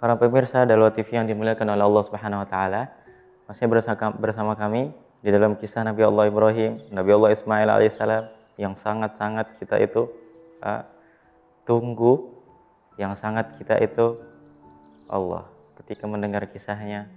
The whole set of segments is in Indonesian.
Para pemirsa Dalwa TV yang dimuliakan oleh Allah Subhanahu wa taala, masih bersama kami di dalam kisah Nabi Allah Ibrahim, Nabi Allah Ismail alaihissalam yang sangat-sangat kita itu tunggu, yang sangat kita itu Allah ketika mendengar kisahnya,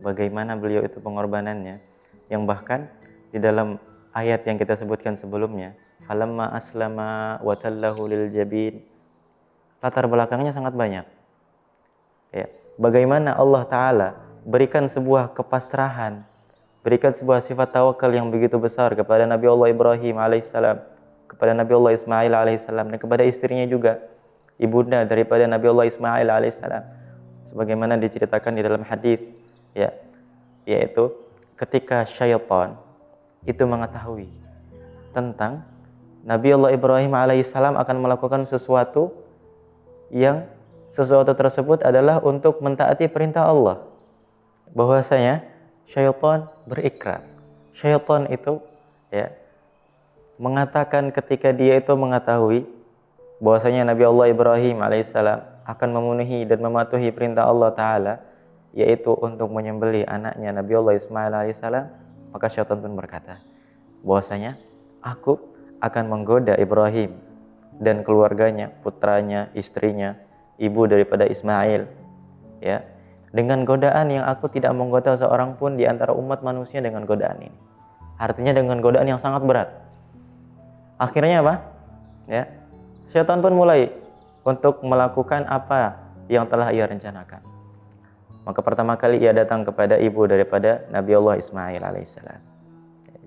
bagaimana beliau itu pengorbanannya, yang bahkan di dalam ayat yang kita sebutkan sebelumnya, falamma aslama wa tallahu lil jabin, latar belakangnya sangat banyak. Ya, bagaimana Allah Ta'ala berikan sebuah kepasrahan, berikan sebuah sifat tawakal yang begitu besar kepada Nabi Allah Ibrahim alaihissalam, kepada Nabi Allah Ismail alaihissalam, dan kepada istrinya juga, ibunda daripada Nabi Allah Ismail alaihissalam, sebagaimana diceritakan di dalam hadis, ya, yaitu ketika syaitan itu mengetahui tentang Nabi Allah Ibrahim alaihissalam akan melakukan sesuatu tersebut adalah untuk mentaati perintah Allah. Bahwasanya syaitan berikrar. Syaitan itu mengatakan ketika dia itu mengetahui bahwasanya Nabi Allah Ibrahim alaihissalam akan memenuhi dan mematuhi perintah Allah Ta'ala, yaitu untuk menyembelih anaknya Nabi Allah Ismail alaihissalam, maka syaitan pun berkata bahwasanya aku akan menggoda Ibrahim dan keluarganya, putranya, istrinya, ibu daripada Ismail, ya, dengan godaan yang aku tidak menggoda seorang pun di antara umat manusia dengan godaan ini. Artinya dengan godaan yang sangat berat. Akhirnya apa? Ya, syaitan pun mulai untuk melakukan apa yang telah ia rencanakan. Maka pertama kali ia datang kepada ibu daripada Nabi Allah Ismail alaihissalam.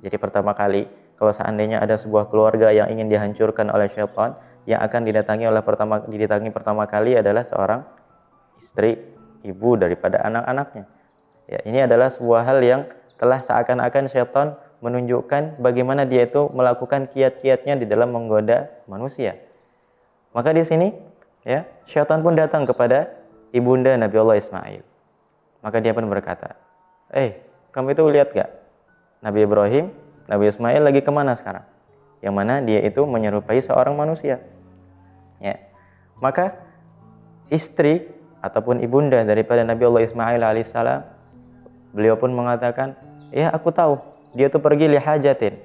Jadi pertama kali, kalau seandainya ada sebuah keluarga yang ingin dihancurkan oleh syaitan, yang akan didatangi pertama kali adalah seorang istri, ibu daripada anak-anaknya. Ya, ini adalah sebuah hal yang telah seakan-akan syaitan menunjukkan bagaimana dia itu melakukan kiat-kiatnya di dalam menggoda manusia. Maka di sini, ya, syaitan pun datang kepada ibunda Nabi Allah Ismail. Maka dia pun berkata, kamu itu lihat gak? Nabi Ibrahim, Nabi Ismail lagi kemana sekarang? Yang mana dia itu menyerupai seorang manusia. Ya. Maka istri ataupun ibunda daripada Nabi Allah Ismail alaihissalam, beliau pun mengatakan, ya, aku tahu dia itu pergi li hajatin.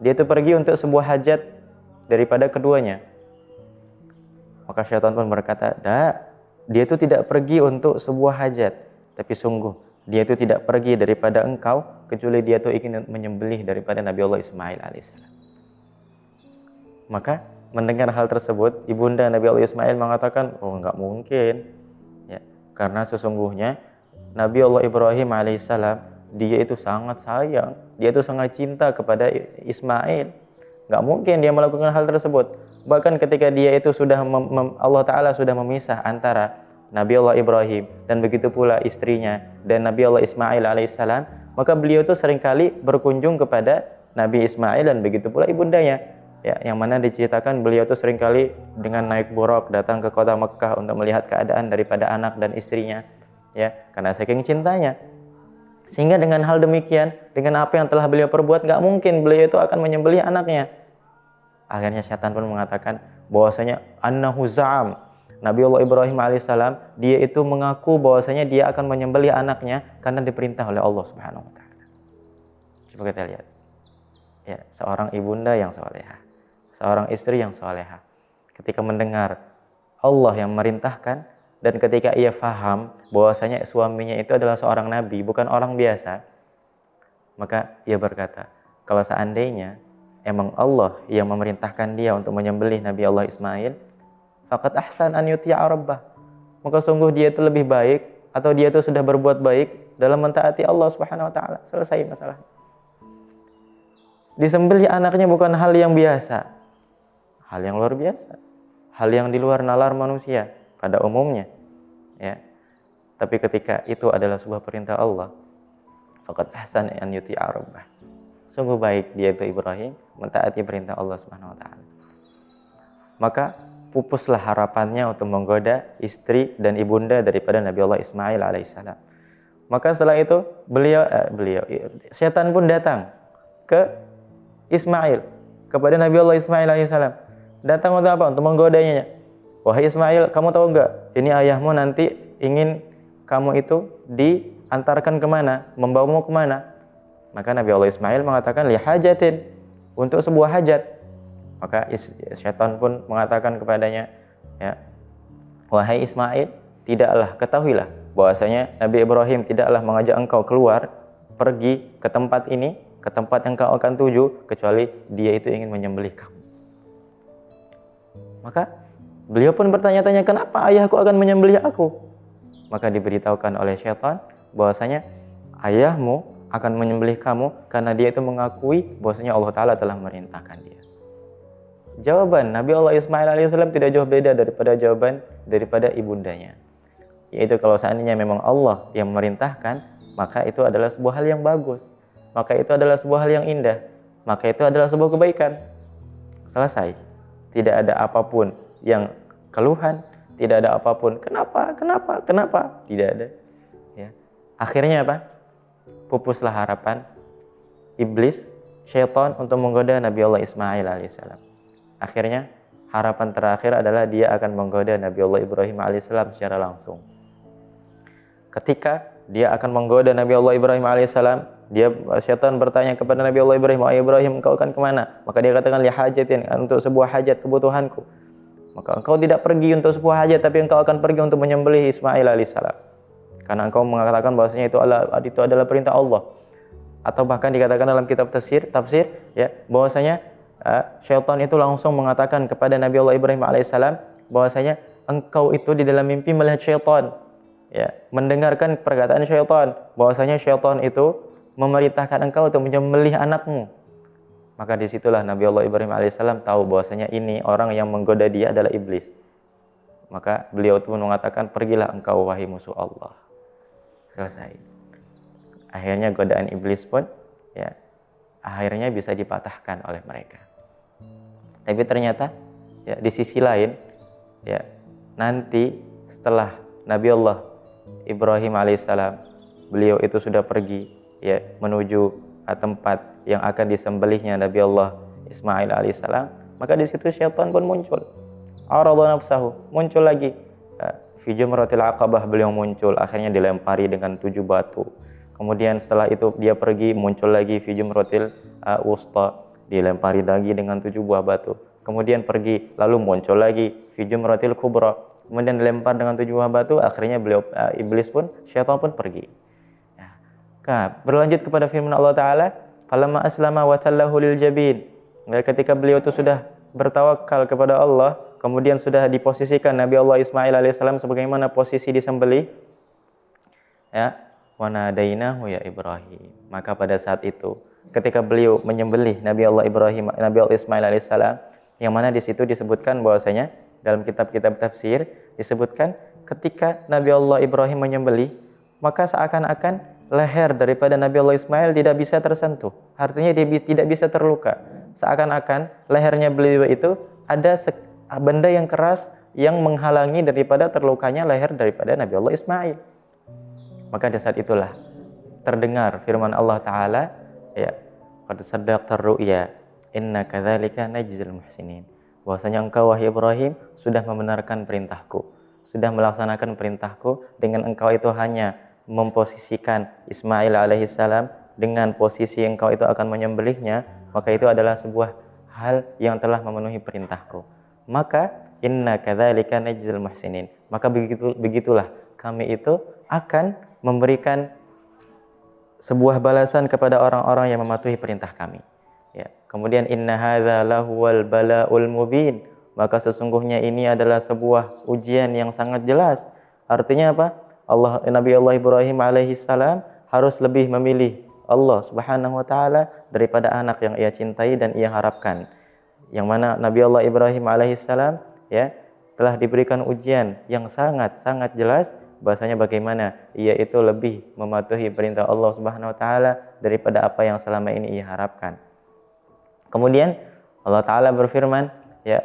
Dia itu pergi untuk sebuah hajat daripada keduanya. Maka syaitan pun berkata, dia itu tidak pergi untuk sebuah hajat, tapi sungguh dia itu tidak pergi daripada engkau kecuali dia itu ingin menyembelih daripada Nabi Allah Ismail alaihissalam. Maka mendengar hal tersebut, ibunda Nabi Allah Ismail mengatakan, enggak mungkin, ya, karena sesungguhnya Nabi Allah Ibrahim alaihissalam, dia itu sangat sayang, dia itu sangat cinta kepada Ismail. Enggak mungkin dia melakukan hal tersebut. Bahkan ketika dia itu sudah Allah Ta'ala sudah memisah antara Nabi Allah Ibrahim dan begitu pula istrinya dan Nabi Allah Ismail alaihissalam, maka beliau itu seringkali berkunjung kepada Nabi Ismail dan begitu pula ibundanya. Ya, yang mana diceritakan beliau itu seringkali dengan naik buraq datang ke kota Mekah untuk melihat keadaan daripada anak dan istrinya, ya, karena saking cintanya. Sehingga dengan hal demikian, dengan apa yang telah beliau perbuat, nggak mungkin beliau itu akan menyembelih anaknya. Akhirnya syaitan pun mengatakan bahwasanya annahu za'am, Nabi Allah Ibrahim alaihissalam, dia itu mengaku bahwasanya dia akan menyembelih anaknya karena diperintah oleh Allah Subhanahu wa taala. Coba kita lihat. Ya, seorang ibunda yang salehah, seorang istri yang salehah, ketika mendengar Allah yang merintahkan dan ketika ia faham bahwasanya suaminya itu adalah seorang nabi, bukan orang biasa, maka ia berkata, kalau seandainya emang Allah yang memerintahkan dia untuk menyembelih Nabi Allah Ismail, faqad ahsan an yuti'a rabbah, maka sungguh dia itu lebih baik atau dia itu sudah berbuat baik dalam mentaati Allah Subhanahu wa taala. Selesai masalah. Disembelih anaknya bukan hal yang biasa, hal yang luar biasa, hal yang di luar nalar manusia pada umumnya, ya. Tapi ketika itu adalah sebuah perintah Allah, faqad ahsana an yuti'a rabbah. Sungguh baik dia itu Ibrahim mentaati perintah Allah Subhanahu wa taala. Maka pupuslah harapannya untuk menggoda istri dan ibunda daripada Nabi Allah Ismail alaihissalam. Maka setelah itu setan pun datang ke Ismail, kepada Nabi Allah Ismail alaihissalam. Datang untuk apa? Untuk menggodanya. Wahai Ismail, kamu tahu enggak? Ini ayahmu nanti ingin kamu itu diantarkan kemana? Membawamu kemana? Maka Nabi Allah Ismail mengatakan, li hajatin, untuk sebuah hajat. Maka syaitan pun mengatakan kepadanya, ya, wahai Ismail, tidaklah, ketahuilah bahwasanya Nabi Ibrahim tidaklah mengajak engkau keluar, pergi ke tempat ini, ke tempat yang kau akan tuju, kecuali dia itu ingin menyembelih kamu. Maka beliau pun bertanya-tanya, kenapa ayahku akan menyembelih aku? Maka diberitahukan oleh syaitan bahwasanya ayahmu akan menyembelih kamu karena dia itu mengakui bahwasanya Allah Ta'ala telah merintahkan dia. Jawaban Nabi Allah Ismail alaihissalam tidak jauh beda daripada jawaban daripada ibundanya, yaitu kalau seandainya memang Allah yang memerintahkan, maka itu adalah sebuah hal yang bagus, maka itu adalah sebuah hal yang indah, maka itu adalah sebuah kebaikan. Selesai. Tidak ada apapun yang keluhan, tidak ada apapun kenapa, tidak ada, ya. Akhirnya apa? Pupuslah harapan iblis, syaitan untuk menggoda Nabi Allah Ismail alaihissalam. Akhirnya harapan terakhir adalah dia akan menggoda Nabi Allah Ibrahim alaihissalam secara langsung. Ketika dia akan menggoda Nabi Allah Ibrahim alaihissalam, syaitan bertanya kepada Nabi Allah Ibrahim, wahai Ibrahim, engkau akan kemana? Maka dia katakan, li hajatin, untuk sebuah hajat, kebutuhanku. Maka engkau tidak pergi untuk sebuah hajat, tapi engkau akan pergi untuk menyembelih Ismail alaihissalam, karena engkau mengatakan bahwasanya itu adalah perintah Allah. Atau bahkan dikatakan dalam kitab tafsir, ya, bahwasanya syaitan itu langsung mengatakan kepada Nabi Allah Ibrahim alaihissalam bahwasanya engkau itu di dalam mimpi melihat syaitan, ya, mendengarkan perkataan syaitan bahwasanya syaitan itu memerintahkan engkau untuk menyembelih anakmu. Maka disitulah Nabi Allah Ibrahim alaihissalam tahu bahwasanya ini orang yang menggoda dia adalah iblis. Maka beliau pun mengatakan, pergilah engkau wahai musuh Allah. Selesai. Akhirnya godaan iblis pun, ya, akhirnya bisa dipatahkan oleh mereka. Tapi ternyata, ya, di sisi lain, ya, nanti setelah Nabi Allah Ibrahim alaihissalam, beliau itu sudah pergi, ya, menuju tempat yang akan disembelihnya Nabi Allah Ismail alaihissalam, maka di situ syaitan pun muncul. Arada nafsahu, muncul lagi. Fi Jamratil Aqabah beliau muncul, akhirnya dilempari dengan 7 batu. Kemudian setelah itu dia pergi, muncul lagi fi Jamratil Wusta, dilempari lagi dengan 7 buah batu. Kemudian pergi, lalu muncul lagi fi Jamratil Kubra, kemudian dilempar dengan 7 buah batu. Akhirnya iblis pun, syaitan pun pergi. Nah, berlanjut kepada firman Allah Ta'ala, falamma aslama wa tallahu lil jabin. Ketika beliau itu sudah bertawakal kepada Allah, kemudian sudah diposisikan Nabi Allah Ismail alaihissalam sebagaimana posisi disembelih, ya, wa nadainahu ya Ibrahim. Maka pada saat itu, ketika beliau menyembelih Nabi Allah Ismail alaihissalam, yang mana di situ disebutkan bahwasanya dalam kitab-kitab tafsir disebutkan ketika Nabi Allah Ibrahim menyembelih, maka seakan-akan leher daripada Nabi Allah Ismail tidak bisa tersentuh. Artinya dia tidak bisa terluka. Seakan-akan lehernya beliau itu ada benda yang keras yang menghalangi daripada terlukanya leher daripada Nabi Allah Ismail. Maka di saat itulah terdengar firman Allah Ta'ala, ya, qad saddaqta ar-ru'ya inna kadzalika najzil muhsinin. Bahwasanya engkau wahai Ibrahim sudah membenarkan perintahku, sudah melaksanakan perintahku dengan engkau itu hanya memposisikan Ismail alaihissalam dengan posisi engkau itu akan menyembelihnya, maka itu adalah sebuah hal yang telah memenuhi perintahku. Maka inna kadzalika najzil muhsinin. Maka begitulah kami itu akan memberikan sebuah balasan kepada orang-orang yang mematuhi perintah kami. Ya. Kemudian inna hadza lahuwal balaul mubin. Maka sesungguhnya ini adalah sebuah ujian yang sangat jelas. Artinya apa? Nabi Allah Ibrahim alaihissalam harus lebih memilih Allah Subhanahu wa taala daripada anak yang ia cintai dan ia harapkan. Yang mana Nabi Allah Ibrahim alaihissalam, ya, telah diberikan ujian yang sangat jelas bahasanya bagaimana ia itu lebih mematuhi perintah Allah Subhanahu wa taala daripada apa yang selama ini ia harapkan. Kemudian Allah taala berfirman, ya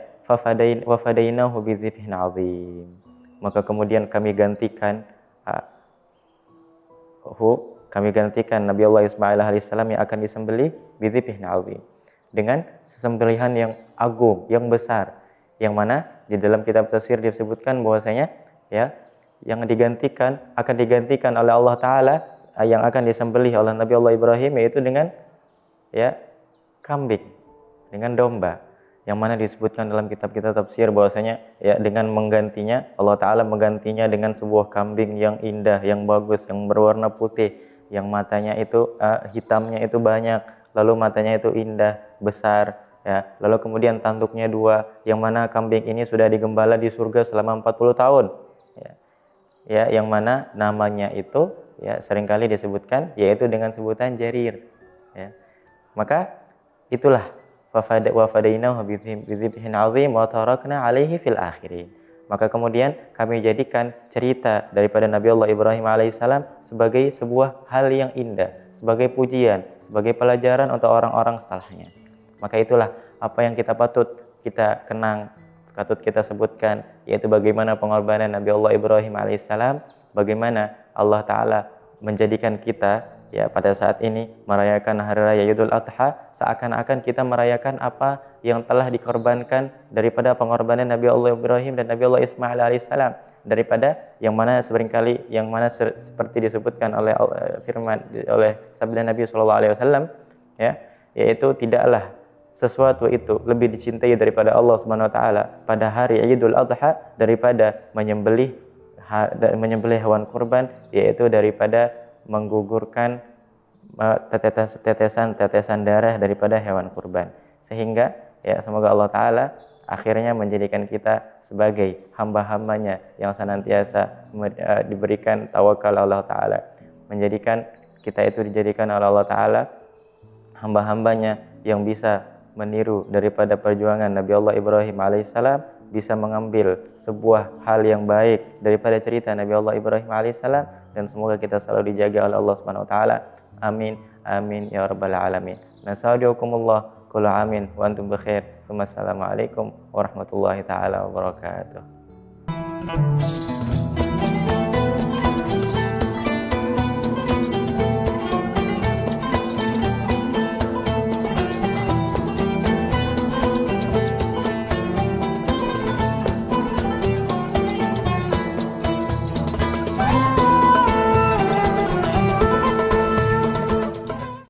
wa fadainahu bidzibhin azim. Maka kemudian kami gantikan Nabi Allah Ismail alaihissalam yang akan disembelih bidzibhin azim, dengan sesembelihan yang agung, yang besar, yang mana di dalam kitab tafsir disebutkan bahwasanya ya yang akan digantikan oleh Allah taala, yang akan disembelih oleh Nabi Allah Ibrahim, yaitu dengan ya kambing, dengan domba, yang mana disebutkan dalam kitab-kitab tafsir bahwasanya ya dengan menggantinya, Allah taala menggantinya dengan sebuah kambing yang indah, yang bagus, yang berwarna putih, yang matanya itu hitamnya itu banyak, lalu matanya itu indah, besar, ya. Lalu kemudian tanduknya 2, yang mana kambing ini sudah digembala di surga selama 40 tahun. Ya. Ya, yang mana namanya itu ya seringkali disebutkan yaitu dengan sebutan Jarir. Ya. Maka itulah wa fadainahu bidzibhin azim wa tarakna alaihi fil akhirin. Maka kemudian kami jadikan cerita daripada Nabi Allah Ibrahim alaihissalam sebagai sebuah hal yang indah, sebagai pujian, sebagai pelajaran untuk orang-orang setelahnya. Maka itulah apa yang patut kita kenang, patut kita sebutkan, yaitu bagaimana pengorbanan Nabi Allah Ibrahim alaihissalam, bagaimana Allah Ta'ala menjadikan kita ya pada saat ini merayakan Hari Raya Idul Adha seakan-akan kita merayakan apa yang telah dikorbankan daripada pengorbanan Nabi Allah Ibrahim dan Nabi Allah Ismail alaihissalam, daripada yang mana seperti disebutkan oleh sabda Nabi SAW, ya, yaitu tidaklah sesuatu itu lebih dicintai daripada Allah Subhanahu wa taala pada hari Idul Adha daripada menyembelih hewan kurban, yaitu daripada menggugurkan tetesan darah daripada hewan kurban. Sehingga ya semoga Allah Ta'ala akhirnya menjadikan kita sebagai hamba-hambanya yang senantiasa diberikan tawakal Allah Ta'ala, menjadikan kita itu dijadikan oleh Allah Ta'ala hamba-hambanya yang bisa meniru daripada perjuangan Nabi Allah Ibrahim alaihissalam, bisa mengambil sebuah hal yang baik daripada cerita Nabi Allah Ibrahim alaihissalam, dan semoga kita selalu dijaga oleh Allah Subhanahu wa taala. Amin amin ya rabbal alamin. Nasaudikumullah kullu amin wa antum bikhair. Wassalamualaikum warahmatullahi taala wabarakatuh.